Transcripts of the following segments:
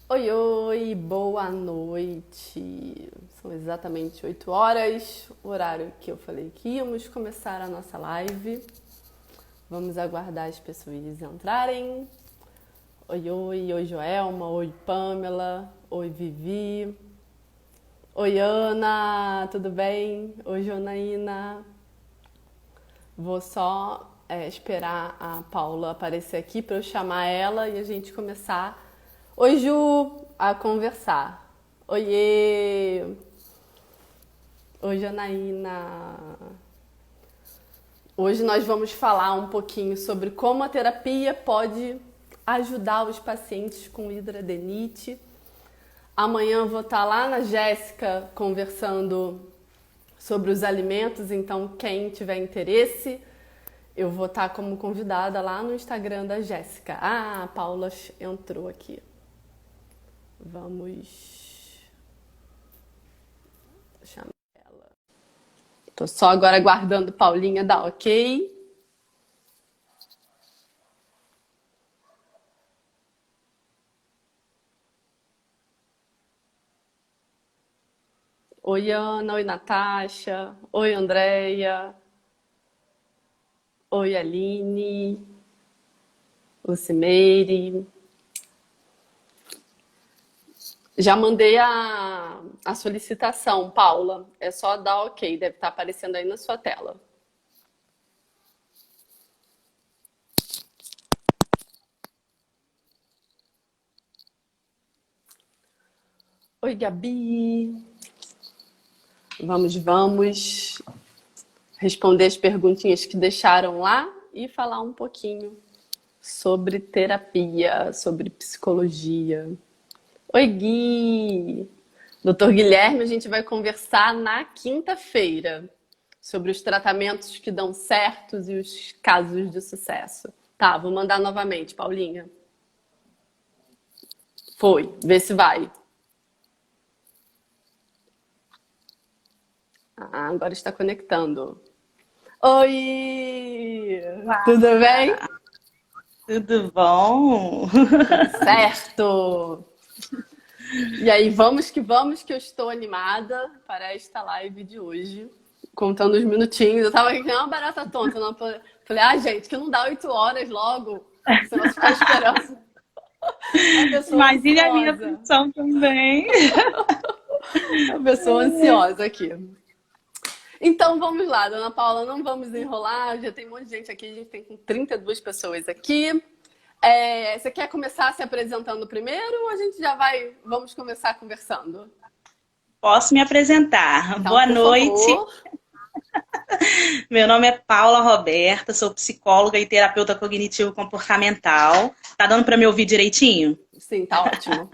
Oi, oi, boa noite. São exatamente 8 horas, o horário que eu falei que íamos começar a nossa live. Vamos aguardar as pessoas entrarem. Oi, oi, oi, Joelma, oi, Pamela, oi, Vivi. Oi, Ana, tudo bem? Oi, Jonaína. Vou só esperar a Paula aparecer aqui para eu chamar ela e a gente começar. Oi, Ju, a conversar. Oiê! Oi, Janaína. Hoje nós vamos falar um pouquinho sobre como a terapia pode ajudar os pacientes com hidradenite. Amanhã eu vou estar lá na Jéssica conversando sobre os alimentos, então quem tiver interesse, eu vou estar como convidada lá no Instagram da Jéssica. Ah, a Paula entrou aqui. Vamos chamar ela. Tô só agora aguardando Paulinha dar ok. Oi, Ana. Oi, Natasha. Oi, Andréia. Oi, Aline. Lucimeire. Já mandei a solicitação, Paula. É só dar ok, deve estar aparecendo aí na sua tela. Oi, Gabi. Vamos responder as perguntinhas que deixaram lá e falar um pouquinho sobre terapia, sobre psicologia. Oi, Gui! Doutor Guilherme, a gente vai conversar na quinta-feira sobre os tratamentos que dão certos e os casos de sucesso. Tá, vou mandar novamente, Paulinha. Foi, vê se vai. Ah, agora está conectando. Oi! Tudo bem? Tudo bom? Tudo certo! E aí, vamos que eu estou animada para esta live de hoje. Contando os minutinhos. Eu tava aqui que nem uma barata tonta. Não? Falei, gente, que não dá 8 horas logo. Senão você ficar esperando. A pessoa Imagine a minha ansiosa. função também. A pessoa ansiosa aqui. Então vamos lá, dona Paula, não vamos enrolar. Já tem um monte de gente aqui, a gente tem 32 pessoas aqui. Você quer começar se apresentando primeiro ou a gente já vamos começar conversando? Posso me apresentar. Então, Boa por noite. favor. Meu nome é Paula Roberta, sou psicóloga e terapeuta cognitivo-comportamental. Tá dando para me ouvir direitinho? Sim, tá ótimo.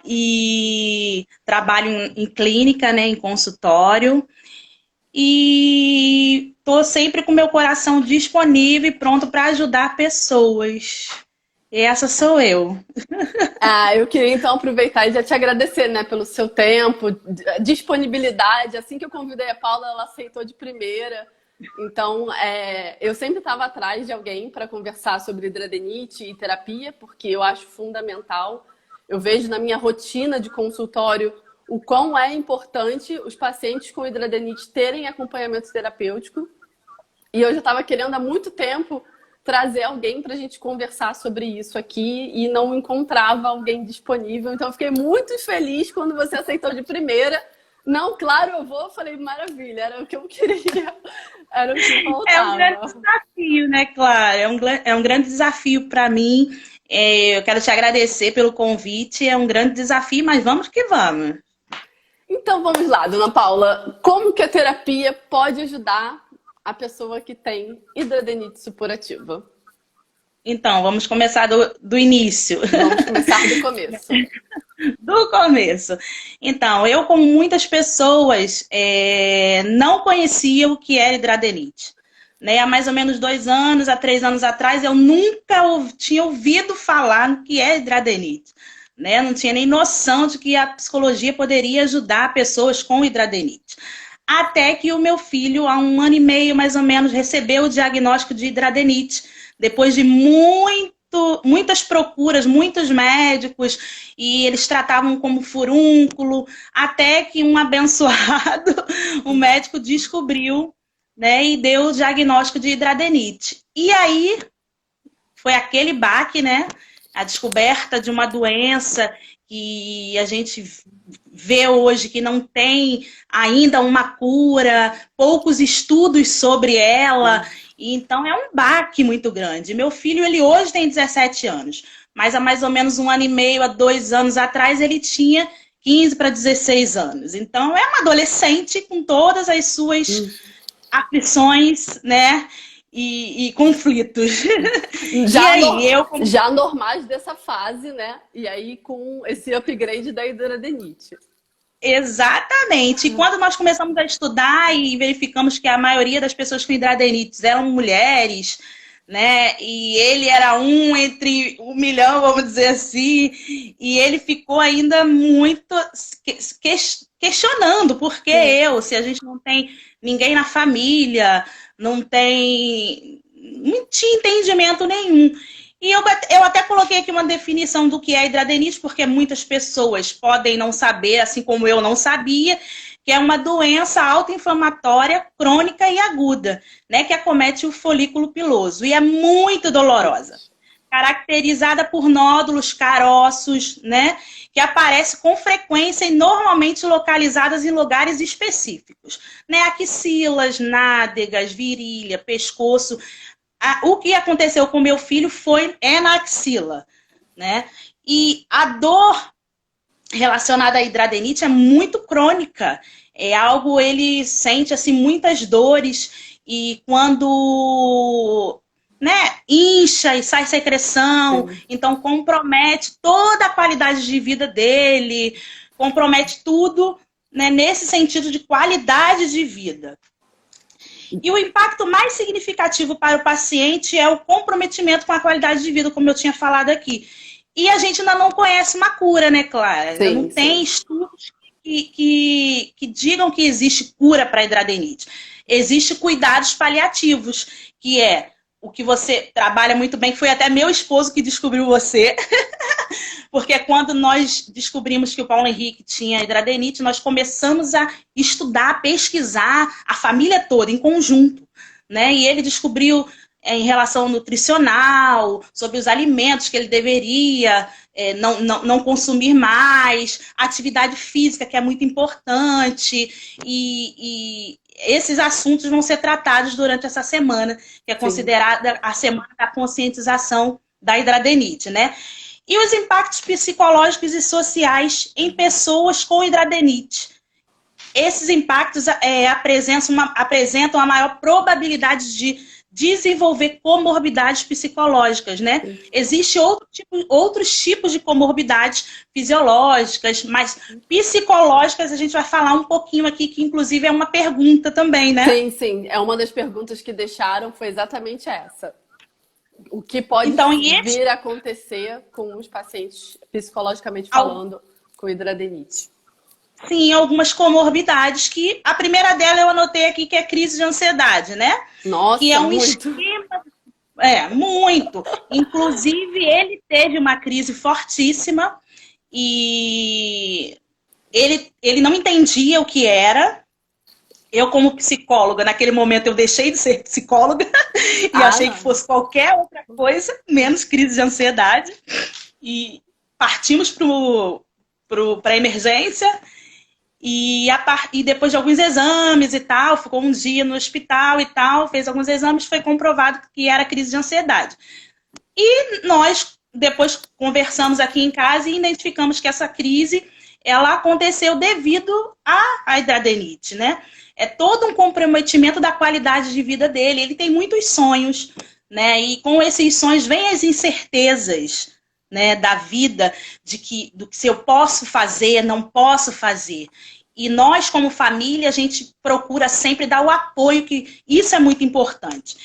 E trabalho em clínica, né, em consultório. E tô sempre com meu coração disponível e pronto para ajudar pessoas. Essa sou eu. Ah, eu queria então aproveitar e já te agradecer, né, pelo seu tempo, disponibilidade. Assim que eu convidei a Paula, ela aceitou de primeira. Então, eu sempre estava atrás de alguém para conversar sobre hidradenite e terapia, porque eu acho fundamental. Eu vejo na minha rotina de consultório o quão é importante os pacientes com hidradenite terem acompanhamento terapêutico. E eu já estava querendo há muito tempo trazer alguém para a gente conversar sobre isso aqui e não encontrava alguém disponível. Então, eu fiquei muito feliz quando você aceitou de primeira. Não, claro, eu vou. Eu falei, maravilha, era o que eu queria, era o que É um grande faltava. desafio, né, Clara? É um grande desafio para mim. Eu quero te agradecer pelo convite. É um grande desafio, mas vamos que vamos. Então, vamos lá, dona Paula. Como que a terapia pode ajudar a pessoa que tem hidradenite supurativa? Então, vamos começar do início. Vamos começar do começo. Do começo. Então, eu, como muitas pessoas, não conhecia o que era hidradenite. Né? Há mais ou menos 2 anos, há 3 anos atrás, eu nunca tinha ouvido falar no que é hidradenite. Né? Não tinha nem noção de que a psicologia poderia ajudar pessoas com hidradenite. Até que o meu filho, há 1 ano e meio mais ou menos, recebeu o diagnóstico de hidradenite, depois de muitas procuras, muitos médicos, e eles tratavam como furúnculo, até que um abençoado, o médico descobriu, né, e deu o diagnóstico de hidradenite. E aí foi aquele baque, né, a descoberta de uma doença que a gente vê hoje que não tem ainda uma cura, poucos estudos sobre ela. Então é um baque muito grande. Meu filho, ele hoje tem 17 anos, mas há mais ou menos 1 ano e meio, há 2 anos atrás, ele tinha 15 para 16 anos. Então é uma adolescente com todas as suas aflições, né? E conflitos. Já normais dessa fase, né? E aí com esse upgrade da hidradenite. Exatamente. E quando nós começamos a estudar e verificamos que a maioria das pessoas com hidradenites eram mulheres, né? E ele era um entre 1 milhão, vamos dizer assim. E ele ficou ainda muito questionando por que eu, se a gente não tem ninguém na família, não tinha entendimento nenhum. E eu até coloquei aqui uma definição do que é hidradenite, porque muitas pessoas podem não saber, assim como eu não sabia, que é uma doença autoinflamatória crônica e aguda, né, que acomete o folículo piloso e é muito dolorosa, caracterizada por nódulos, caroços, né, que aparece com frequência e normalmente localizadas em lugares específicos, né, axilas, nádegas, virilha, pescoço. O que aconteceu com meu filho é na axila, né? E a dor relacionada à hidradenite é muito crônica. É algo, ele sente assim muitas dores e quando, né, incha e sai secreção, então compromete toda a qualidade de vida dele, compromete tudo, né, nesse sentido de qualidade de vida. E o impacto mais significativo para o paciente é o comprometimento com a qualidade de vida, como eu tinha falado aqui. E a gente ainda não conhece uma cura, né, Clara? Ainda não tem estudos que digam que existe cura para a hidradenite. Existem cuidados paliativos, que é o que você trabalha muito bem, que foi até meu esposo que descobriu você. Porque quando nós descobrimos que o Paulo Henrique tinha hidradenite, nós começamos a estudar, pesquisar a família toda, em conjunto, né? E ele descobriu em relação nutricional, sobre os alimentos que ele deveria não consumir mais, atividade física, que é muito importante, e esses assuntos vão ser tratados durante essa semana, que é considerada a semana da conscientização da hidradenite, né? E os impactos psicológicos e sociais em pessoas com hidradenite. Esses impactos apresentam a maior probabilidade de desenvolver comorbidades psicológicas, né? Existem outros tipos de comorbidades fisiológicas, mas psicológicas a gente vai falar um pouquinho aqui, que inclusive é uma pergunta também, né? Sim, sim. É uma das perguntas que deixaram, foi exatamente essa. O que pode vir a acontecer com os pacientes, psicologicamente falando, com hidradenite? Sim, algumas comorbidades, que a primeira dela eu anotei aqui, que é crise de ansiedade, né? Nossa, que é um muito. esquema... muito. Inclusive, ele teve uma crise fortíssima e ele não entendia o que era. Eu, como psicóloga, naquele momento eu deixei de ser psicóloga e achei que fosse qualquer outra coisa, menos crise de ansiedade. E partimos para a emergência e depois de alguns exames e tal, ficou um dia no hospital e tal, fez alguns exames, foi comprovado que era crise de ansiedade. E nós depois conversamos aqui em casa e identificamos que essa crise ela aconteceu devido à hidradenite, né? É todo um comprometimento da qualidade de vida dele. Ele tem muitos sonhos, né? E com esses sonhos vêm as incertezas, né, da vida, do que se eu posso fazer, não posso fazer. E nós, como família, a gente procura sempre dar o apoio, que isso é muito importante.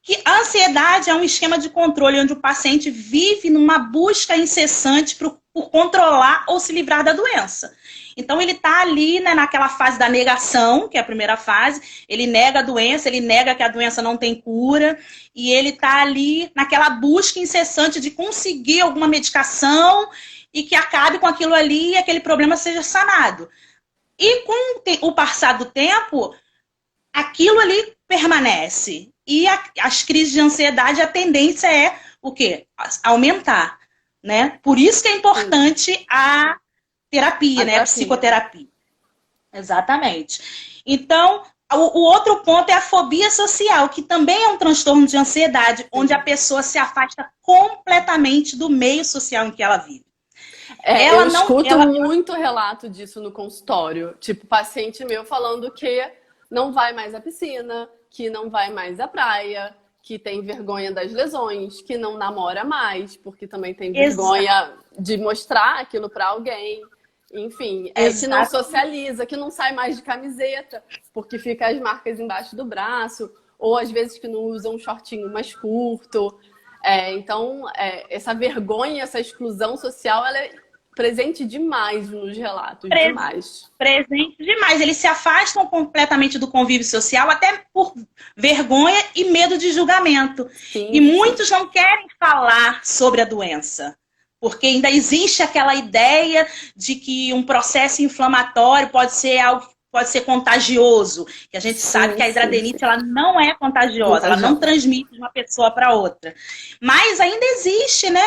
Que a ansiedade é um esquema de controle onde o paciente vive numa busca incessante por controlar ou se livrar da doença. Então, ele está ali, né, naquela fase da negação, que é a primeira fase. Ele nega a doença, ele nega que a doença não tem cura. E ele está ali naquela busca incessante de conseguir alguma medicação e que acabe com aquilo ali e aquele problema seja sanado. E com o passar do tempo, aquilo ali permanece. E as crises de ansiedade, a tendência é o quê? Aumentar, né? Por isso que é importante a terapia, né? A psicoterapia. Exatamente. Então, o outro ponto é a fobia social, que também é um transtorno de ansiedade, onde a pessoa se afasta completamente do meio social em que ela vive. Eu escuto muito relato disso no consultório. Tipo, paciente meu falando que não vai mais à piscina, que não vai mais à praia, que tem vergonha das lesões, que não namora mais, porque também tem vergonha de mostrar aquilo para alguém. Enfim, que não socializa, que não sai mais de camiseta, porque fica as marcas embaixo do braço, ou às vezes que não usa um shortinho mais curto. Então, essa vergonha, essa exclusão social, ela é presente demais nos relatos, demais. Presente demais. Eles se afastam completamente do convívio social, até por vergonha e medo de julgamento. Sim, e muitos não querem falar sobre a doença, porque ainda existe aquela ideia de que um processo inflamatório pode ser algo que pode ser contagioso, que a gente sabe que a hidradenite ela não é contagiosa, ela não transmite de uma pessoa para outra. Mas ainda existe, né,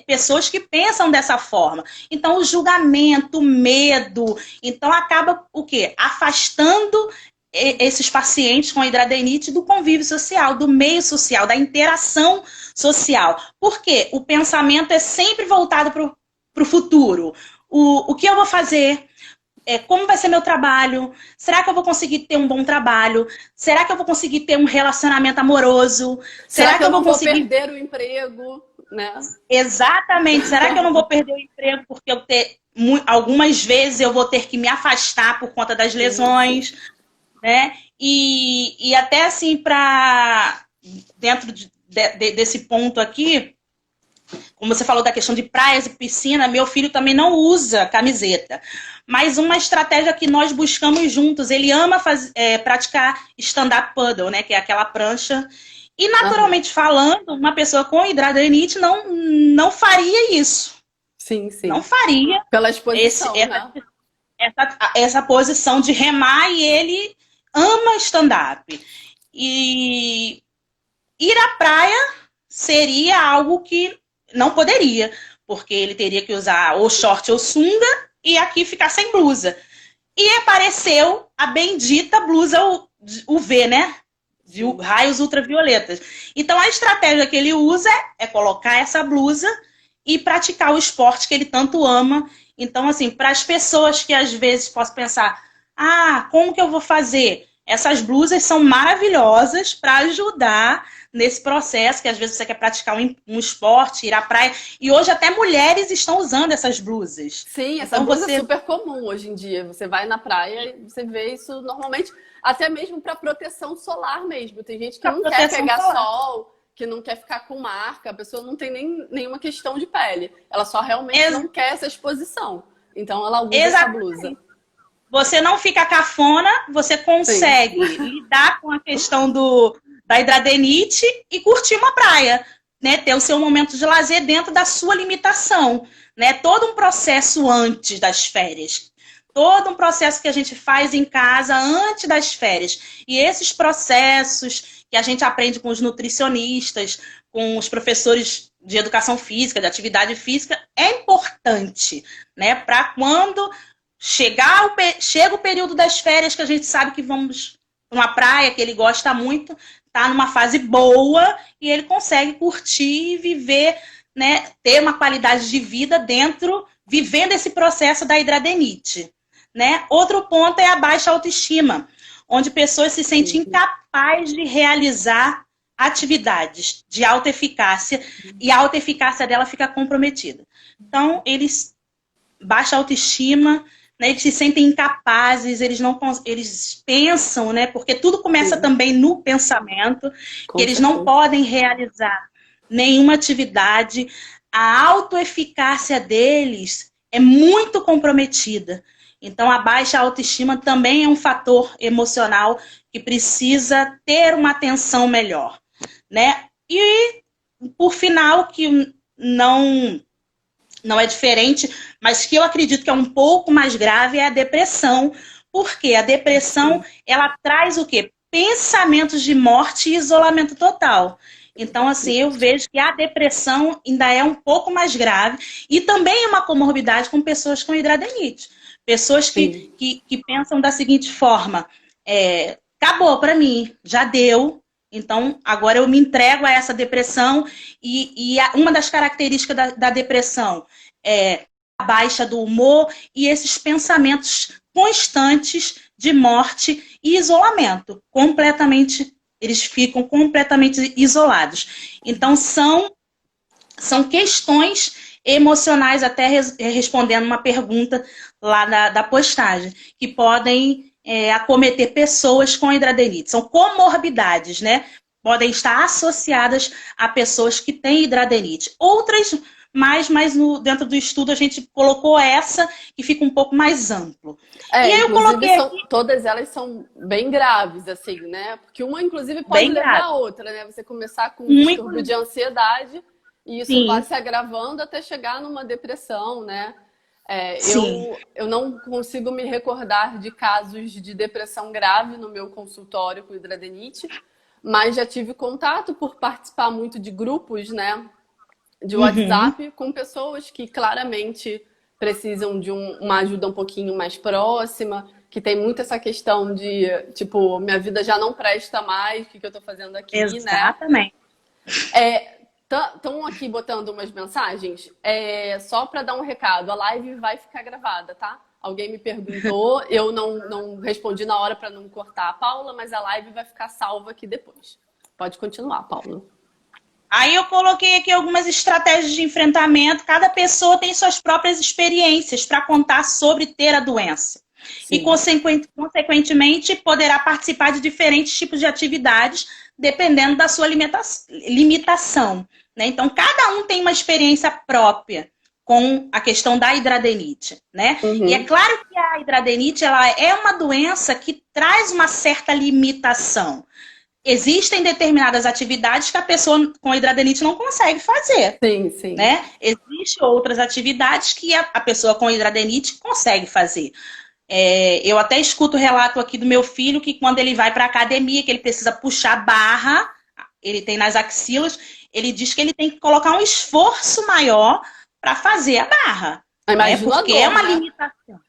pessoas que pensam dessa forma. Então, o julgamento, o medo, então acaba o quê? Afastando esses pacientes com hidradenite do convívio social, do meio social, da interação social. Por quê? O pensamento é sempre voltado para o futuro. O que eu vou fazer? Como vai ser meu trabalho? Será que eu vou conseguir ter um bom trabalho? Será que eu vou conseguir ter um relacionamento amoroso? Será que eu vou conseguir perder o emprego? Né? Exatamente. Será que eu não vou perder o emprego porque algumas vezes eu vou ter que me afastar por conta das lesões? Né? E até assim, dentro desse ponto aqui, como você falou da questão de praias e piscina, meu filho também não usa camiseta. Mas uma estratégia que nós buscamos juntos, ele ama praticar stand-up paddle, né? Que é aquela prancha. E naturalmente falando, uma pessoa com hidradenite não faria isso. Sim, sim. Não faria. Pela exposição, essa posição de remar, e ele ama stand-up. E ir à praia seria algo que não poderia, porque ele teria que usar ou short ou sunga e aqui ficar sem blusa. E apareceu a bendita blusa UV, né? De raios ultravioletas. Então a estratégia que ele usa é colocar essa blusa e praticar o esporte que ele tanto ama. Então, assim, para as pessoas que às vezes possam pensar, como que eu vou fazer? Essas blusas são maravilhosas para ajudar nesse processo, que às vezes você quer praticar um esporte, ir à praia. E hoje até mulheres estão usando essas blusas. Sim, essa blusa é super comum hoje em dia. Você vai na praia e você vê isso normalmente, até mesmo para proteção solar mesmo. Tem gente que não quer pegar sol, que não quer ficar com marca, a pessoa não tem nenhuma questão de pele. Ela só realmente não quer essa exposição. Então ela usa essa blusa. Você não fica cafona, você consegue lidar com a questão da hidradenite e curtir uma praia, né? Ter o seu momento de lazer dentro da sua limitação, né? Todo um processo antes das férias. Todo um processo que a gente faz em casa antes das férias. E esses processos que a gente aprende com os nutricionistas, com os professores de educação física, de atividade física, é importante, né? Para quando chega o período das férias, que a gente sabe que vamos para uma praia que ele gosta muito, tá numa fase boa e ele consegue curtir e viver, né? Ter uma qualidade de vida vivendo esse processo da hidradenite. Né? Outro ponto é a baixa autoestima, onde pessoas se sentem incapazes de realizar atividades de alta eficácia e a alta eficácia dela fica comprometida. Então, baixa autoestima, né? Eles se sentem incapazes, eles pensam, né? Porque tudo começa também no pensamento, que eles não podem realizar nenhuma atividade. a autoeficácia deles é muito comprometida. Então, a baixa autoestima também é um fator emocional que precisa ter uma atenção melhor, né? E, por final, que não é diferente, mas que eu acredito que é um pouco mais grave, é a depressão. Porque a depressão, ela traz o quê? Pensamentos de morte e isolamento total. Então, assim, eu vejo que a depressão ainda é um pouco mais grave e também é uma comorbidade com pessoas com hidradeniite. Pessoas que pensam da seguinte forma, acabou para mim, já deu, então agora eu me entrego a essa depressão e uma das características da depressão é a baixa do humor e esses pensamentos constantes de morte e isolamento, eles ficam completamente isolados. Então, são questões emocionais, até respondendo uma pergunta lá da postagem, que podem acometer pessoas com hidradenites. São comorbidades, né? Podem estar associadas a pessoas que têm hidradenites. Outras, mas dentro do estudo a gente colocou essa que fica um pouco mais amplo. E aí eu coloquei todas elas são bem graves, assim, né? Porque uma, inclusive, pode levar a outra, né? Você começar com um distúrbio de ansiedade e isso vai se agravando até chegar numa depressão, né? Eu não consigo me recordar de casos de depressão grave no meu consultório com hidradeniite, mas já tive contato por participar muito de grupos, né? De WhatsApp com pessoas que claramente precisam de uma ajuda um pouquinho mais próxima, que tem muito essa questão de, tipo, minha vida já não presta mais, o que eu tô fazendo aqui, Exatamente. né? Estão aqui botando umas mensagens, só para dar um recado, a live vai ficar gravada, tá? Alguém me perguntou, eu não respondi na hora para não cortar a Paula, mas a live vai ficar salva aqui depois. Pode continuar, Paula. Aí eu coloquei aqui algumas estratégias de enfrentamento. Cada pessoa tem suas próprias experiências para contar sobre ter a doença. Sim. E, consequentemente, poderá participar de diferentes tipos de atividades, dependendo da sua limitação. Né? Então, cada um tem uma experiência própria com a questão da hidradenite. Né? E é claro que a hidradenite ela é uma doença que traz uma certa limitação. Existem determinadas atividades que a pessoa com hidradeniite não consegue fazer. Sim. Né? Existem outras atividades que a pessoa com hidradeniite consegue fazer. Eu até escuto o relato aqui do meu filho que quando ele vai para a academia, que ele precisa puxar barra, ele tem nas axilas, ele diz que ele tem que colocar um esforço maior para fazer a barra. Né? Porque é uma limitação.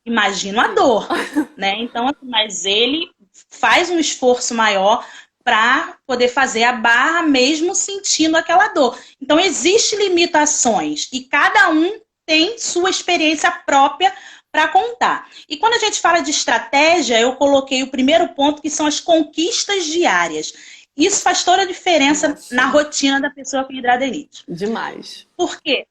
Imagina a dor. Né? Então, mas ele faz um esforço maior para poder fazer a barra mesmo sentindo aquela dor. Então, existem limitações e cada um tem sua experiência própria para contar. E quando a gente fala de estratégia, eu coloquei o primeiro ponto, que são as conquistas diárias. Isso faz toda a diferença na rotina da pessoa com hidradeniite. Demais. Por quê?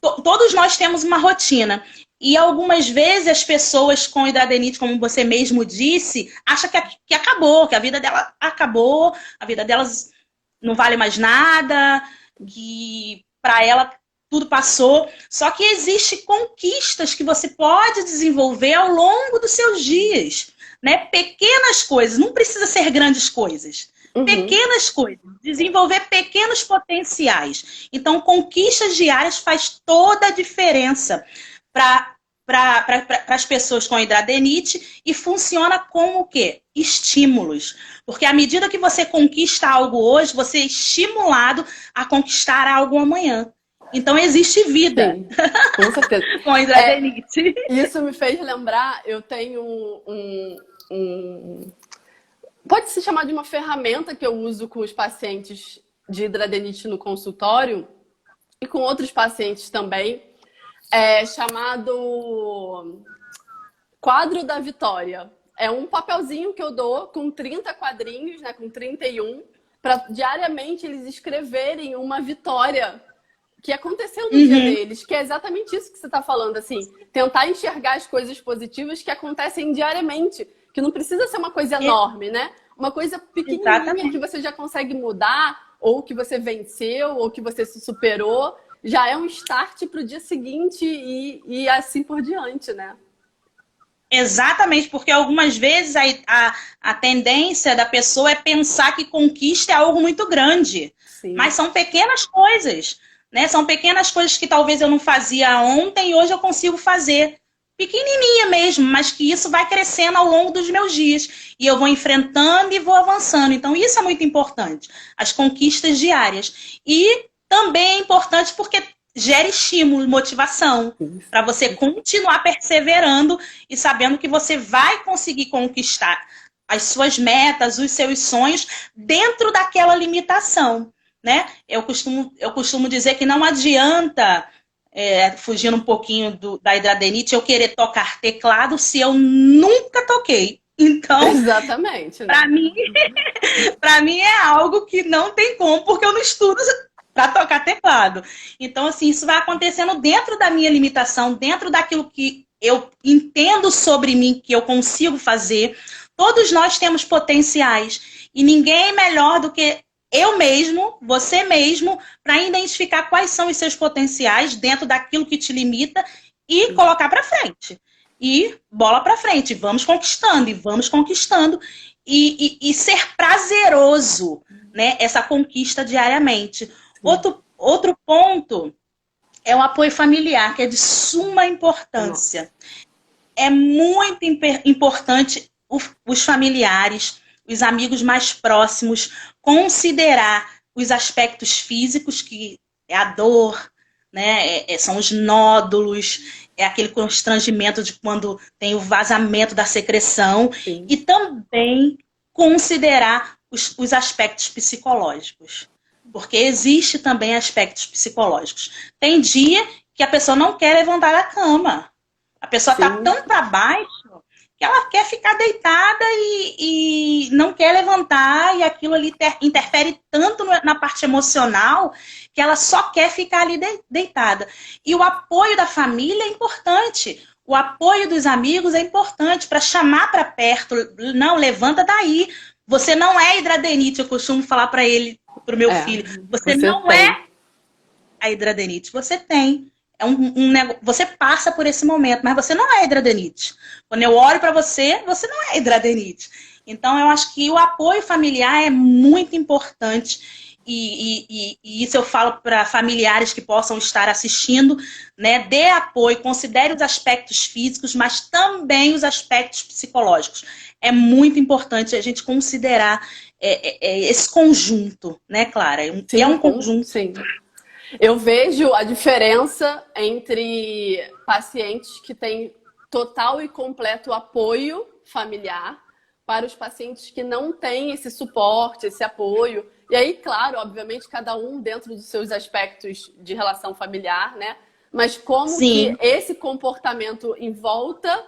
Todos nós temos uma rotina. E algumas vezes as pessoas com hidradeniite, como você mesmo disse, acham que acabou, que a vida dela acabou, a vida delas não vale mais nada, que para ela tudo passou. Só que existem conquistas que você pode desenvolver ao longo dos seus dias. Né? Pequenas coisas, não precisa ser grandes coisas. Pequenas coisas, desenvolver pequenos potenciais. Então, conquistas diárias faz toda a diferença para as pessoas com hidradeniite e funciona como o quê? Estímulos. Porque à medida que você conquista algo hoje, você é estimulado a conquistar algo amanhã. Então existe vida. Sim, com certeza. Com hidradeniite. Isso me fez lembrar, eu tenho pode se chamar de uma ferramenta que eu uso com os pacientes de hidradeniite no consultório e com outros pacientes também, chamado Quadro da Vitória. É um papelzinho que eu dou com 30 quadrinhos, né, com 31, para diariamente eles escreverem uma vitória que aconteceu no dia deles, que é exatamente isso que você está falando, assim, tentar enxergar as coisas positivas que acontecem diariamente, que não precisa ser uma coisa enorme, né? Uma coisa pequenininha que você já consegue mudar ou que você venceu, ou que você se superou, já é um start para o dia seguinte e assim por diante, né? Exatamente, porque algumas vezes a tendência da pessoa é pensar que conquista é algo muito grande. Sim. Mas são pequenas coisas, né? São pequenas coisas que talvez eu não fazia ontem e hoje eu consigo fazer. Pequenininha mesmo, mas que isso vai crescendo ao longo dos meus dias. E eu vou enfrentando e vou avançando. Então, isso é muito importante. As conquistas diárias. E também é importante porque gera estímulo, motivação, para você continuar perseverando e sabendo que você vai conseguir conquistar as suas metas, os seus sonhos, dentro daquela limitação, né? Eu costumo dizer que não adianta, fugindo um pouquinho da hidradenite, eu querer tocar teclado se eu nunca toquei. Então, exatamente, né? Para mim é algo que não tem como, porque eu não estudo para tocar teclado. Então, assim, isso vai acontecendo dentro da minha limitação, dentro daquilo que eu entendo sobre mim, que eu consigo fazer. Todos nós temos potenciais e ninguém é melhor do que eu mesmo, você mesmo, para identificar quais são os seus potenciais dentro daquilo que te limita e colocar para frente. E bola para frente, vamos conquistando e vamos conquistando e ser prazeroso, né, essa conquista diariamente. Outro ponto é o apoio familiar, que é de suma importância. É muito importante os familiares, os amigos mais próximos, considerar os aspectos físicos, que é a dor, né? São os nódulos, é aquele constrangimento de quando tem o vazamento da secreção. Sim. E também considerar os aspectos psicológicos. Porque existe também aspectos psicológicos. Tem dia que a pessoa não quer levantar da cama. A pessoa está tão para baixo que ela quer ficar deitada e não quer levantar, e aquilo ali interfere tanto na parte emocional que ela só quer ficar ali deitada. E o apoio da família é importante. O apoio dos amigos é importante para chamar para perto. Não, levanta daí. Você não é hidradenite, eu costumo falar para ele, para o meu filho. Você não é a hidradenite, você tem. Você passa por esse momento, mas você não é hidradenite. Quando eu olho para você, você não é hidradenite. Então, eu acho que o apoio familiar é muito importante. E isso eu falo para familiares que possam estar assistindo, né? Dê apoio, considere os aspectos físicos, mas também os aspectos psicológicos. É muito importante a gente considerar esse conjunto, né, Clara? Sim, é um conjunto. Sim. Eu vejo a diferença entre pacientes que têm total e completo apoio familiar para os pacientes que não têm esse suporte, esse apoio. E aí, claro, obviamente, cada um dentro dos seus aspectos de relação familiar, né? Mas como que esse comportamento em volta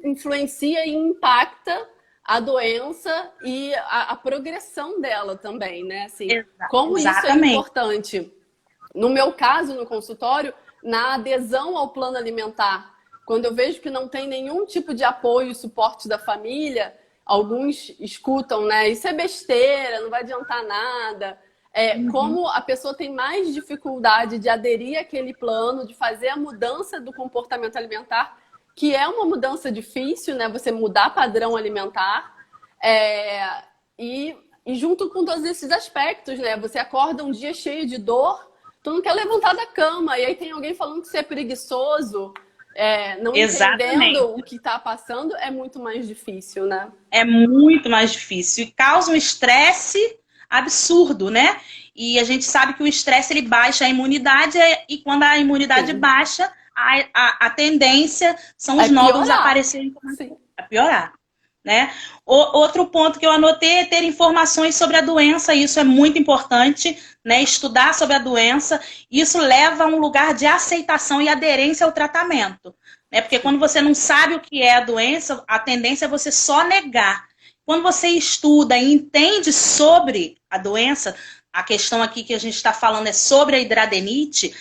influencia e impacta a doença e a progressão dela também, né? Assim, como Exatamente. Isso é importante. No meu caso, no consultório, na adesão ao plano alimentar, quando eu vejo que não tem nenhum tipo de apoio e suporte da família, alguns escutam, né? Isso é besteira, não vai adiantar nada. Como a pessoa tem mais dificuldade de aderir àquele plano, de fazer a mudança do comportamento alimentar, que é uma mudança difícil, né? Você mudar padrão alimentar. E junto com todos esses aspectos, né? Você acorda um dia cheio de dor, tu não quer levantar da cama, e aí tem alguém falando que você é preguiçoso, não entendendo o que está passando, é muito mais difícil, né? É muito mais difícil e causa um estresse absurdo, né? E a gente sabe que o estresse ele baixa a imunidade e quando a imunidade baixa, a tendência são os nódulos aparecerem a piorar. Né? Outro ponto que eu anotei é ter informações sobre a doença, isso é muito importante, né? Estudar sobre a doença, isso leva a um lugar de aceitação e aderência ao tratamento, né? Porque quando você não sabe o que é a doença, a tendência é você só negar. Quando você estuda e entende sobre a doença, a questão aqui que a gente está falando é sobre a hidradenite,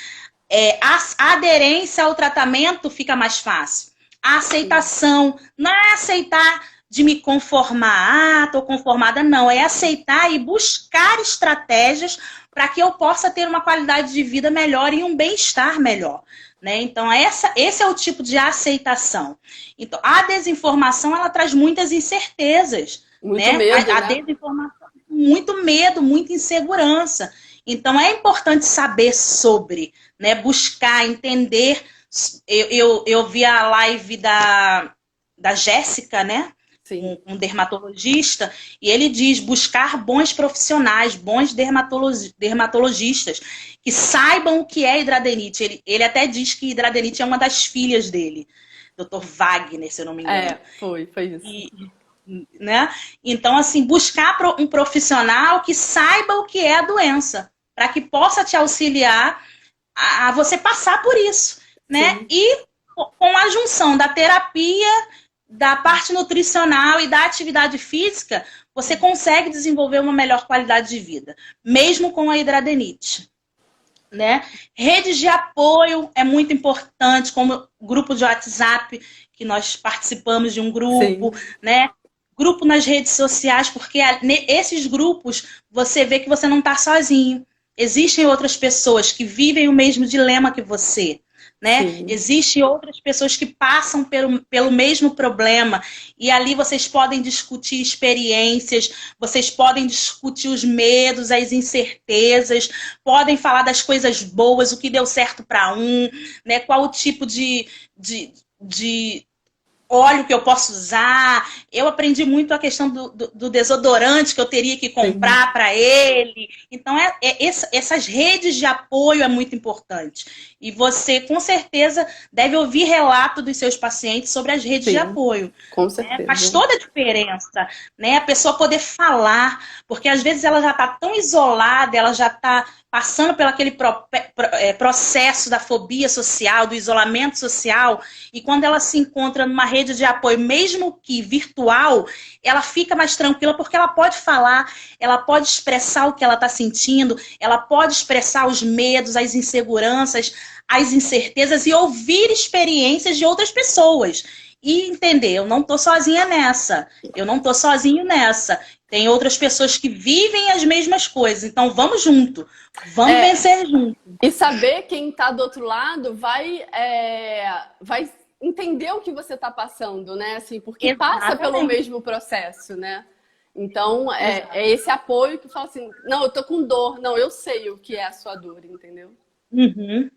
a aderência ao tratamento fica mais fácil. A aceitação, não é aceitar de me conformar, estou conformada, não. É aceitar e buscar estratégias para que eu possa ter uma qualidade de vida melhor e um bem-estar melhor. Né? Então, esse é o tipo de aceitação. Então, a desinformação, ela traz muitas incertezas. Muito né? medo, A né? desinformação, muito medo, muita insegurança. Então, é importante saber sobre, né? Buscar, entender. Eu vi a live da Jéssica, né? Sim. Um dermatologista, e ele diz buscar bons profissionais, bons dermatologistas, que saibam o que é hidradenite. Ele até diz que hidradenite é uma das filhas dele, Dr. Wagner, se eu não me engano. Foi isso. Né? Então, assim, buscar um profissional que saiba o que é a doença, para que possa te auxiliar a você passar por isso. Né? Sim. E com a junção da terapia, da parte nutricional e da atividade física, você consegue desenvolver uma melhor qualidade de vida, mesmo com a hidradenite. Né? Redes de apoio é muito importante, como o grupo de WhatsApp, que nós participamos de um grupo, né? Grupo nas redes sociais, porque esses grupos você vê que você não está sozinho. Existem outras pessoas que vivem o mesmo dilema que você. Né? Existem outras pessoas que passam pelo mesmo problema e ali vocês podem discutir experiências, vocês podem discutir os medos, as incertezas, podem falar das coisas boas, o que deu certo para né? Qual o tipo de óleo que eu posso usar. Eu aprendi muito a questão do desodorante que eu teria que comprar para ele. Então, essas redes de apoio é muito importante. E você, com certeza, deve ouvir relato dos seus pacientes sobre as redes de apoio. Com certeza. Né? Faz toda a diferença, né? A pessoa poder falar, porque às vezes ela já está tão isolada, ela já está passando pelo aquele processo da fobia social, do isolamento social, e quando ela se encontra numa rede de apoio, mesmo que virtual, ela fica mais tranquila porque ela pode falar, ela pode expressar o que ela está sentindo, ela pode expressar os medos, as inseguranças, as incertezas e ouvir experiências de outras pessoas. E entender, eu não estou sozinha nessa, eu não estou sozinho nessa. Tem outras pessoas que vivem as mesmas coisas, então vamos junto, vamos vencer junto. E saber quem está do outro lado vai entender o que você está passando, né? Assim, porque passa pelo mesmo processo, né? Então, é esse apoio que fala assim, não, eu tô com dor, não, eu sei o que é a sua dor, entendeu? Uhum.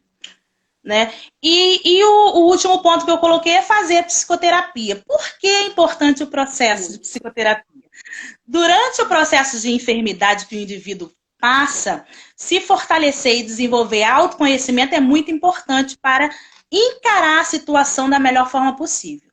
Né? E o último ponto que eu coloquei é fazer a psicoterapia. Por que é importante o processo de psicoterapia? Durante o processo de enfermidade que o indivíduo passa, se fortalecer e desenvolver autoconhecimento é muito importante para encarar a situação da melhor forma possível.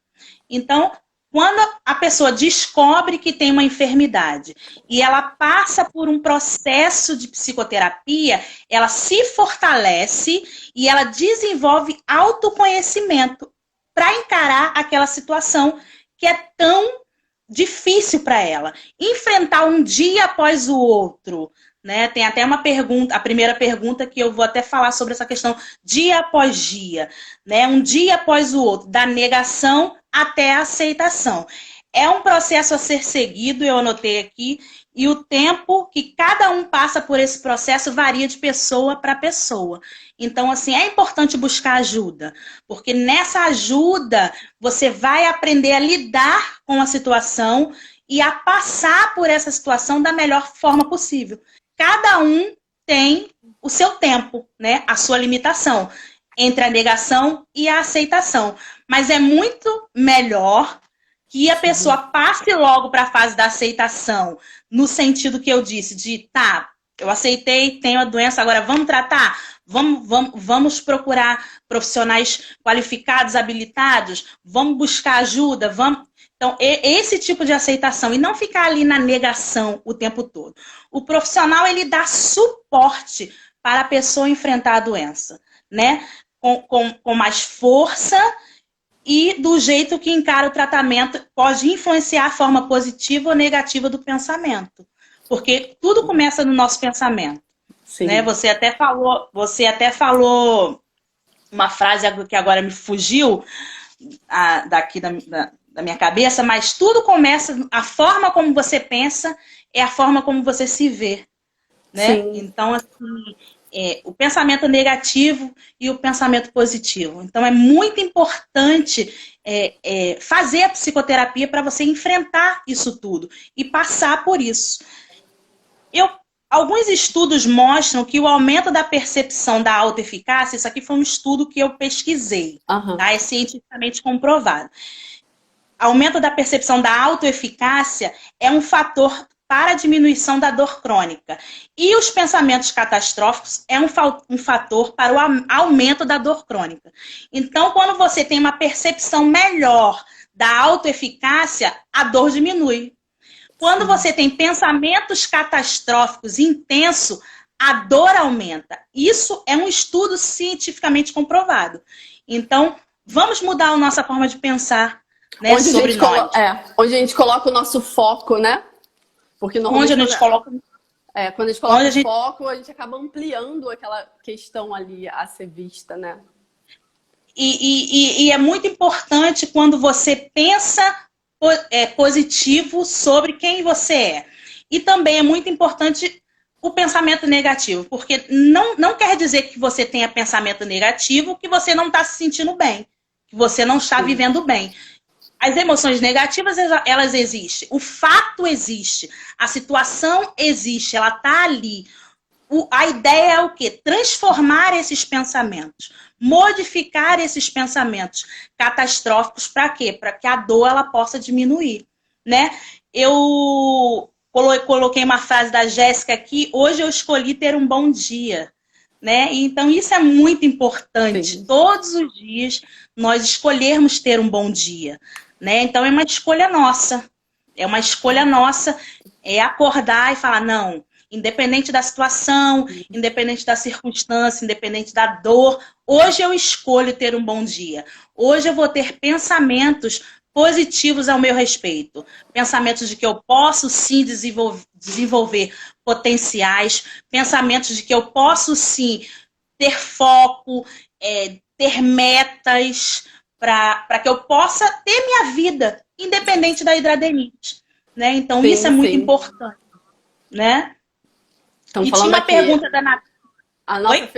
Então, quando a pessoa descobre que tem uma enfermidade e ela passa por um processo de psicoterapia, ela se fortalece e ela desenvolve autoconhecimento para encarar aquela situação que é tão difícil para ela. Enfrentar um dia após o outro, né? Tem até uma pergunta, a primeira pergunta que eu vou até falar sobre essa questão dia após dia, né? Um dia após o outro, da negação até a aceitação. É um processo a ser seguido, eu anotei aqui, e o tempo que cada um passa por esse processo varia de pessoa para pessoa. Então, assim, é importante buscar ajuda, porque nessa ajuda você vai aprender a lidar com a situação e a passar por essa situação da melhor forma possível. Cada um tem o seu tempo, né? A sua limitação entre a negação e a aceitação. Mas é muito melhor que a pessoa passe logo para a fase da aceitação, no sentido que eu disse, de tá, eu aceitei, tenho a doença, agora vamos tratar? Vamos procurar profissionais qualificados, habilitados? Vamos buscar ajuda? Então, esse tipo de aceitação e não ficar ali na negação o tempo todo. O profissional, ele dá suporte para a pessoa enfrentar a doença, né? Com mais força e do jeito que encara o tratamento pode influenciar a forma positiva ou negativa do pensamento. Porque tudo começa no nosso pensamento. Né? Você até falou uma frase que agora me fugiu daqui da da minha cabeça, mas tudo começa, a forma como você pensa é a forma como você se vê, né? Sim. Então, assim, o pensamento negativo e o pensamento positivo. Então, é muito importante fazer a psicoterapia para você enfrentar isso tudo e passar por isso. Alguns estudos mostram que o aumento da percepção da autoeficácia, isso aqui foi um estudo que eu pesquisei, tá? É cientificamente comprovado. Aumento da percepção da autoeficácia é um fator para a diminuição da dor crônica. E os pensamentos catastróficos é um fator para o aumento da dor crônica. Então, quando você tem uma percepção melhor da autoeficácia, a dor diminui. Quando você tem pensamentos catastróficos intensos, a dor aumenta. Isso é um estudo cientificamente comprovado. Então, vamos mudar a nossa forma de pensar, né, sobre nós. Onde a gente coloca o nosso foco, né? Porque normalmente onde a gente coloca... quando a gente coloca o foco, a gente acaba ampliando aquela questão ali a ser vista, né? E é muito importante quando você pensa positivo sobre quem você é. E também é muito importante o pensamento negativo, porque não quer dizer que você tenha pensamento negativo que você não está se sentindo bem, que você não está vivendo bem. As emoções negativas, elas existem. O fato existe. A situação existe. Ela está ali. A ideia é o quê? Transformar esses pensamentos. Modificar esses pensamentos catastróficos. Para quê? Para que a dor ela possa diminuir. Né? Eu coloquei uma frase da Jéssica aqui. Hoje eu escolhi ter um bom dia. Né? Então isso é muito importante. Sim. Todos os dias nós escolhermos ter um bom dia. Né? Então é uma escolha nossa. É uma escolha nossa acordar e falar, não, independente da situação, independente da circunstância, independente da dor, hoje eu escolho ter um bom dia. Hoje eu vou ter pensamentos positivos ao meu respeito. Pensamentos de que eu posso sim desenvolver potenciais, pensamentos de que eu posso sim ter foco, ter metas, para que eu possa ter minha vida, independente da hidradenite. Né? Então, sim, isso é muito importante. Né? E tinha uma pergunta da Natália.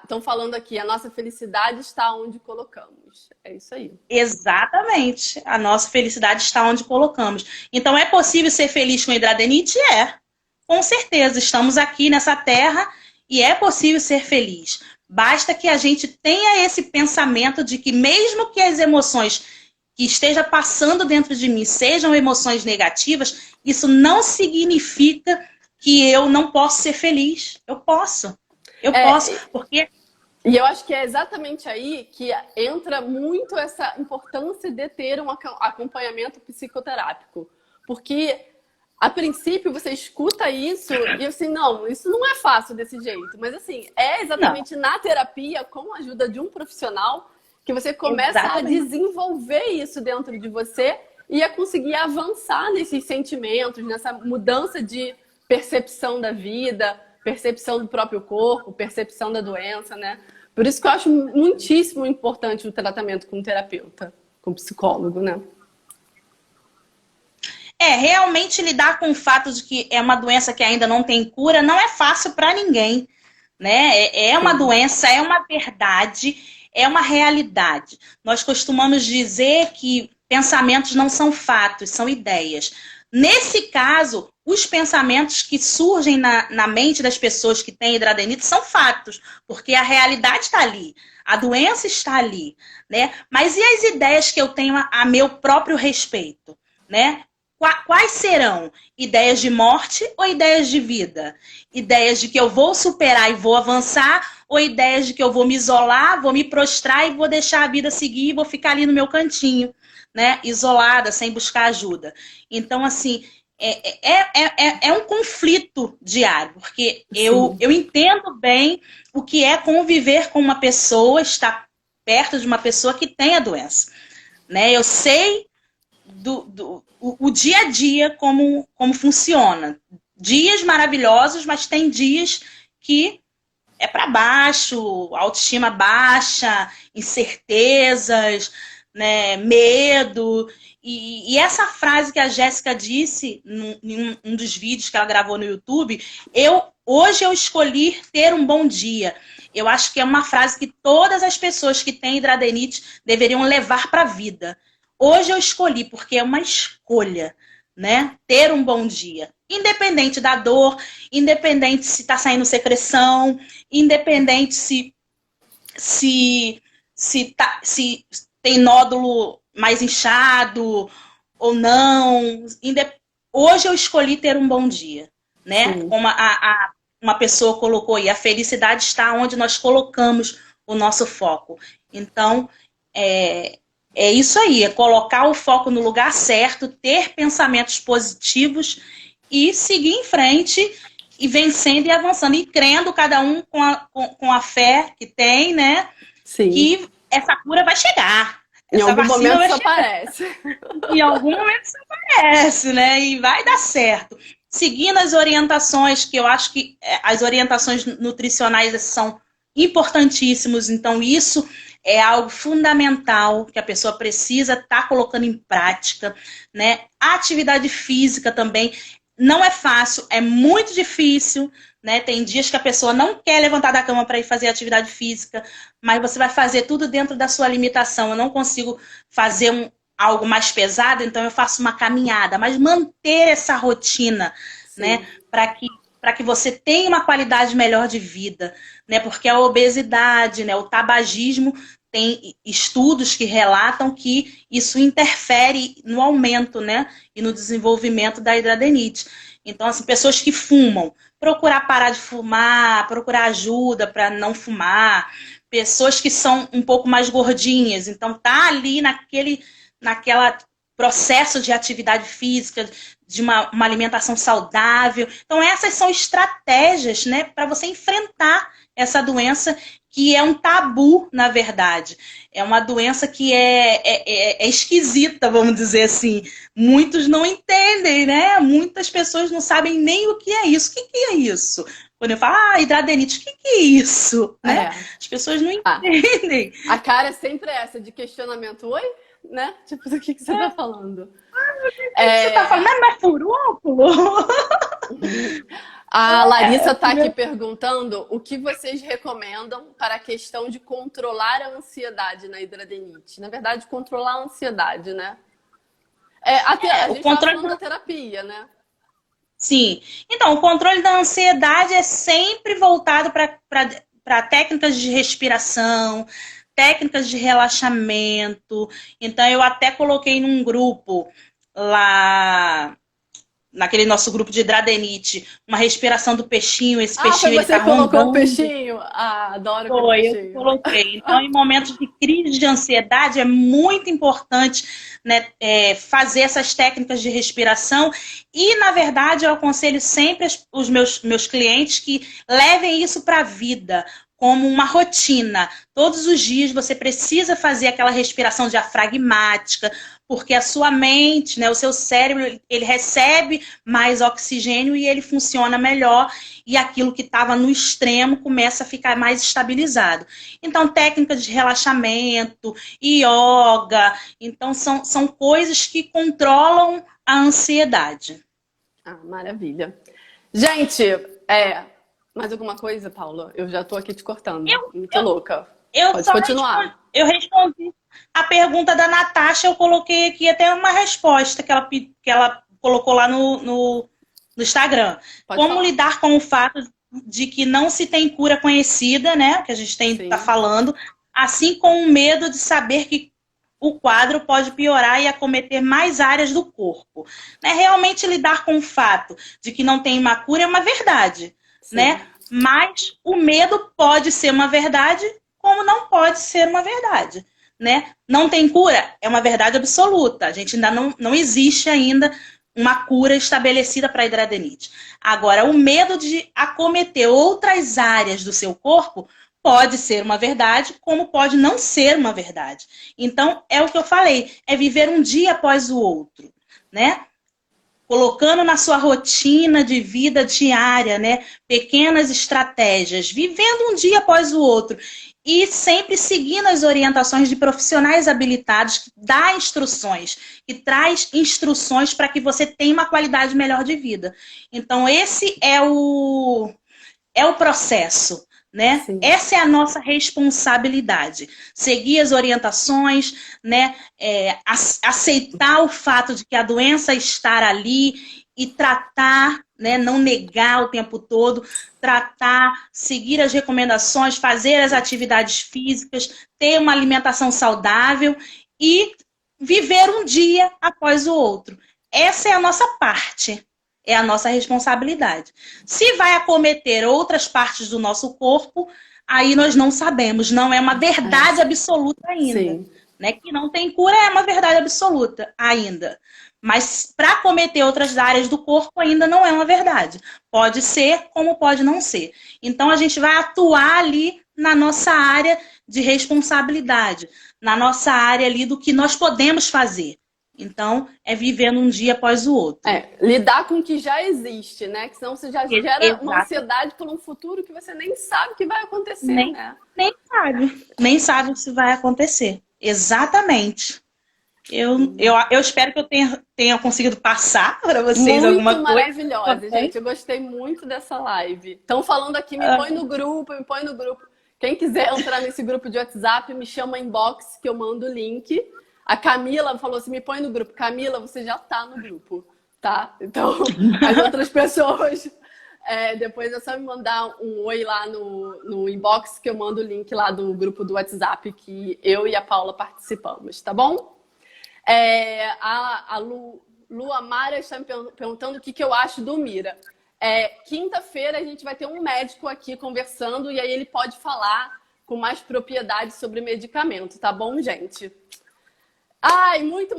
Estão falando aqui, a nossa felicidade está onde colocamos. É isso aí. Exatamente. A nossa felicidade está onde colocamos. Então, é possível ser feliz com hidradenite? É. Com certeza. Estamos aqui nessa terra e é possível ser feliz. Basta que a gente tenha esse pensamento de que mesmo que as emoções que esteja passando dentro de mim sejam emoções negativas, isso não significa que eu não posso ser feliz. Eu posso. Eu posso, porque... E eu acho que é exatamente aí que entra muito essa importância de ter um acompanhamento psicoterápico. Porque, a princípio, você escuta isso e assim, não, isso não é fácil desse jeito. Mas assim, é exatamente na terapia, com a ajuda de um profissional, que você começa a desenvolver isso dentro de você e a conseguir avançar nesses sentimentos, nessa mudança de percepção da vida, percepção do próprio corpo, percepção da doença, né? Por isso que eu acho muitíssimo importante o tratamento com terapeuta, com psicólogo, né? Realmente lidar com o fato de que é uma doença que ainda não tem cura não é fácil para ninguém, né? É uma doença, é uma verdade, é uma realidade. Nós costumamos dizer que pensamentos não são fatos, são ideias. Nesse caso, os pensamentos que surgem na mente das pessoas que têm hidradenite são fatos, porque a realidade está ali, a doença está ali, né? Mas e as ideias que eu tenho a meu próprio respeito, né? Quais serão? Ideias de morte ou ideias de vida? Ideias de que eu vou superar e vou avançar ou ideias de que eu vou me isolar, vou me prostrar e vou deixar a vida seguir e vou ficar ali no meu cantinho, né? Isolada, sem buscar ajuda. Então, assim, é um conflito diário, porque eu entendo bem o que é conviver com uma pessoa, estar perto de uma pessoa que tem a doença, né? Eu sei o dia a dia como funciona. Dias maravilhosos, mas tem dias que é para baixo, autoestima baixa, incertezas, né, medo. E essa frase que a Jéssica disse em um dos vídeos que ela gravou no YouTube, hoje eu escolhi ter um bom dia. Eu acho que é uma frase que todas as pessoas que têm hidradenites deveriam levar para a vida. Hoje eu escolhi, porque é uma escolha, né? Ter um bom dia. Independente da dor, independente se está saindo secreção, independente se tem nódulo mais inchado ou não. Hoje eu escolhi ter um bom dia, né? Sim. Como uma pessoa colocou aí, a felicidade está onde nós colocamos o nosso foco. Então, é isso aí, é colocar o foco no lugar certo, ter pensamentos positivos e seguir em frente e vencendo e avançando. E crendo, cada um com a fé que tem, né? Sim. Que essa cura vai chegar. Em algum momento isso aparece. Em algum momento isso aparece, né? E vai dar certo. Seguindo as orientações, que eu acho que as orientações nutricionais são importantíssimos. Então, isso é algo fundamental que a pessoa precisa estar colocando em prática, né? A atividade física também não é fácil, é muito difícil, né? Tem dias que a pessoa não quer levantar da cama para ir fazer atividade física, mas você vai fazer tudo dentro da sua limitação. Eu não consigo fazer algo mais pesado, então eu faço uma caminhada, mas manter essa rotina, sim, né? Para que você tenha uma qualidade melhor de vida, né? Porque a obesidade, né? O tabagismo, tem estudos que relatam que isso interfere no aumento, né? E no desenvolvimento da hidradenites. Então, assim, pessoas que fumam, procurar parar de fumar, procurar ajuda para não fumar. Pessoas que são um pouco mais gordinhas, então tá ali naquela processo de atividade física, de uma alimentação saudável. Então, essas são estratégias, né, para você enfrentar essa doença que é um tabu, na verdade. É uma doença que é esquisita, vamos dizer assim. Muitos não entendem, né? Muitas pessoas não sabem nem o que é isso. O que é isso? Quando eu falo, hidradenites, o que é isso? Né? As pessoas não entendem. A cara é sempre essa, de questionamento. Oi? Né? Tipo, do que você tá falando? O que você tá falando? Não é furúnculo? A Larissa está aqui perguntando o que vocês recomendam para a questão de controlar a ansiedade na hidradenites. Na verdade, controlar a ansiedade, né? A gente está falando da terapia, né? Sim. Então, o controle da ansiedade é sempre voltado para técnicas de respiração, técnicas de relaxamento. Então, eu até coloquei num grupo lá, naquele nosso grupo de hidradenite, uma respiração do peixinho. Esse peixinho, ele tá rondando. Você colocou o peixinho? Adoro o peixinho. Eu coloquei. Então, em momentos de crise de ansiedade, é muito importante, né, fazer essas técnicas de respiração. E, na verdade, eu aconselho sempre os meus clientes que levem isso para a vida, como uma rotina. Todos os dias você precisa fazer aquela respiração diafragmática, porque a sua mente, né, o seu cérebro, ele recebe mais oxigênio e ele funciona melhor, e aquilo que estava no extremo começa a ficar mais estabilizado. Então, técnicas de relaxamento, yoga, então são coisas que controlam a ansiedade. Maravilha. Gente, mais alguma coisa, Paula? Eu já estou aqui te cortando. Muito louca. Pode continuar. Eu respondi a pergunta da Natasha, eu coloquei aqui até uma resposta que ela colocou lá no Instagram. Como lidar com o fato de que não se tem cura conhecida, né? Que a gente está falando, assim como o medo de saber que o quadro pode piorar e acometer mais áreas do corpo. Né? Realmente lidar com o fato de que não tem uma cura é uma verdade, né? Mas o medo pode ser uma verdade, como não pode ser uma verdade, né? Não tem cura, é uma verdade absoluta. A gente ainda não existe ainda uma cura estabelecida para a hidradenites. Agora, o medo de acometer outras áreas do seu corpo pode ser uma verdade, como pode não ser uma verdade. Então, é o que eu falei, é viver um dia após o outro, né? Colocando na sua rotina de vida diária, né? Pequenas estratégias, vivendo um dia após o outro. e sempre seguindo as orientações de profissionais habilitados, que dá instruções, que traz instruções para que você tenha uma qualidade melhor de vida. Então, esse é o processo, né? Sim. Essa é a nossa responsabilidade. Seguir as orientações, né? Aceitar o fato de que a doença estar ali e tratar, né? Não negar o tempo todo, tratar, seguir as recomendações, fazer as atividades físicas, ter uma alimentação saudável e viver um dia após o outro. Essa é a nossa parte. É a nossa responsabilidade. Se vai acometer outras partes do nosso corpo, aí nós não sabemos. Não é uma verdade absoluta ainda. Sim. Né? Que não tem cura é uma verdade absoluta ainda. Mas para acometer outras áreas do corpo ainda não é uma verdade. Pode ser, como pode não ser. Então a gente vai atuar ali na nossa área de responsabilidade, na nossa área ali do que nós podemos fazer. Então, é vivendo um dia após o outro. Lidar com o que já existe, né? Que senão você já gera Exato. uma ansiedade por um futuro que você nem sabe que vai acontecer, né? Nem sabe. Nem sabe se vai acontecer. Exatamente. Eu espero que eu tenha conseguido passar para vocês alguma coisa. Muito maravilhosa, gente. Eu gostei muito dessa live. Estão falando aqui, me põe no grupo, me põe no grupo. Quem quiser entrar nesse grupo de WhatsApp, me chama inbox que eu mando o link. A Camila falou assim, me põe no grupo. Camila, você já tá no grupo, tá? Então, as outras pessoas... depois é só me mandar um oi lá no inbox que eu mando o link lá do grupo do WhatsApp que eu e a Paula participamos, tá bom? A Lu Amara está me perguntando o que eu acho do Mira. Quinta-feira a gente vai ter um médico aqui conversando e aí ele pode falar com mais propriedade sobre medicamento, tá bom, gente? Ai, muito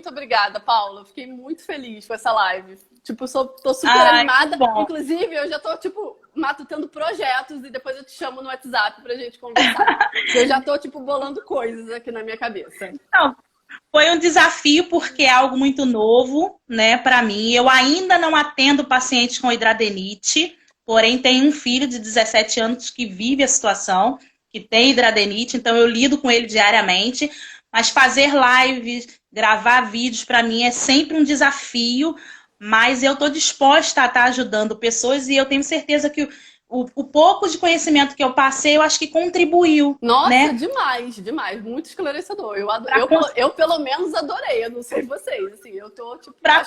obrigada, Paula. Fiquei muito feliz com essa live. Tipo, tô super animada. Inclusive, eu já tô, tipo, matutando projetos e depois eu te chamo no WhatsApp pra gente conversar. Eu já tô, tipo, bolando coisas aqui na minha cabeça. Não, foi um desafio porque é algo muito novo, né, pra mim. Eu ainda não atendo pacientes com hidradenite, porém tenho um filho de 17 anos que vive a situação, que tem hidradenite, então eu lido com ele diariamente. Mas fazer lives, gravar vídeos, para mim é sempre um desafio, mas eu estou disposta a estar ajudando pessoas e eu tenho certeza que o pouco de conhecimento que eu passei, eu acho que contribuiu. Nossa, né? Demais. Muito esclarecedor. Eu pelo menos adorei, eu não sei vocês. Assim, eu tô, tipo, para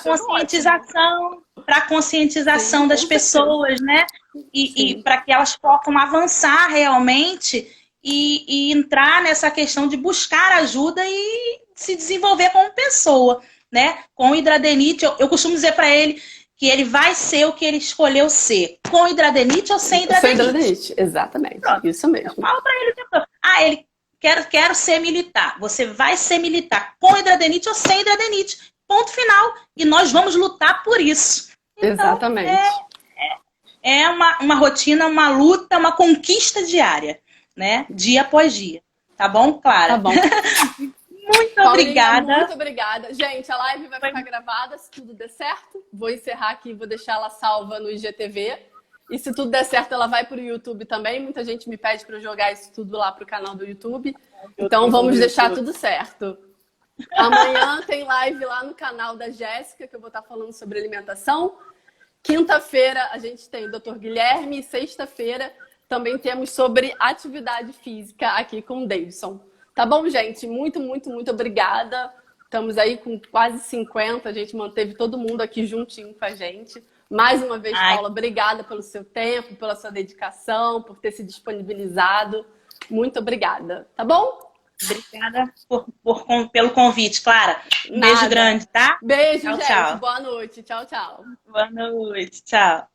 conscientização das pessoas, né? E para que elas possam avançar realmente e entrar nessa questão de buscar ajuda e se desenvolver como pessoa, né? Com hidradenite, eu costumo dizer para ele que ele vai ser o que ele escolheu ser, com hidradenite ou sem hidradenite. Sem hidradenite, exatamente. Pronto. Isso mesmo. Eu falo para ele, ele quero ser militar. Você vai ser militar com hidradenite ou sem hidradenite. Ponto final. E nós vamos lutar por isso. Então, exatamente. É uma rotina, uma luta, uma conquista diária, né? Dia após dia. Tá bom, Clara? Tá bom. Muito obrigada. Muito obrigada. Gente, a live vai ficar gravada se tudo der certo. Vou encerrar aqui, vou deixar ela salva no IGTV. E se tudo der certo, ela vai para o YouTube também. Muita gente me pede para eu jogar isso tudo lá para o canal do YouTube. Então vamos deixar tudo certo. Amanhã tem live lá no canal da Jéssica, que eu vou estar falando sobre alimentação. Quinta-feira a gente tem o Dr. Guilherme. E sexta-feira também temos sobre atividade física aqui com o Davidson. Tá bom, gente? Muito obrigada. Estamos aí com quase 50. A gente manteve todo mundo aqui juntinho com a gente. Mais uma vez, Paula, obrigada pelo seu tempo, pela sua dedicação, por ter se disponibilizado. Muito obrigada. Tá bom? Obrigada pelo convite, Clara. Um beijo grande, tá? Beijo, tchau, gente. Tchau. Boa noite. Tchau, tchau. Boa noite. Tchau.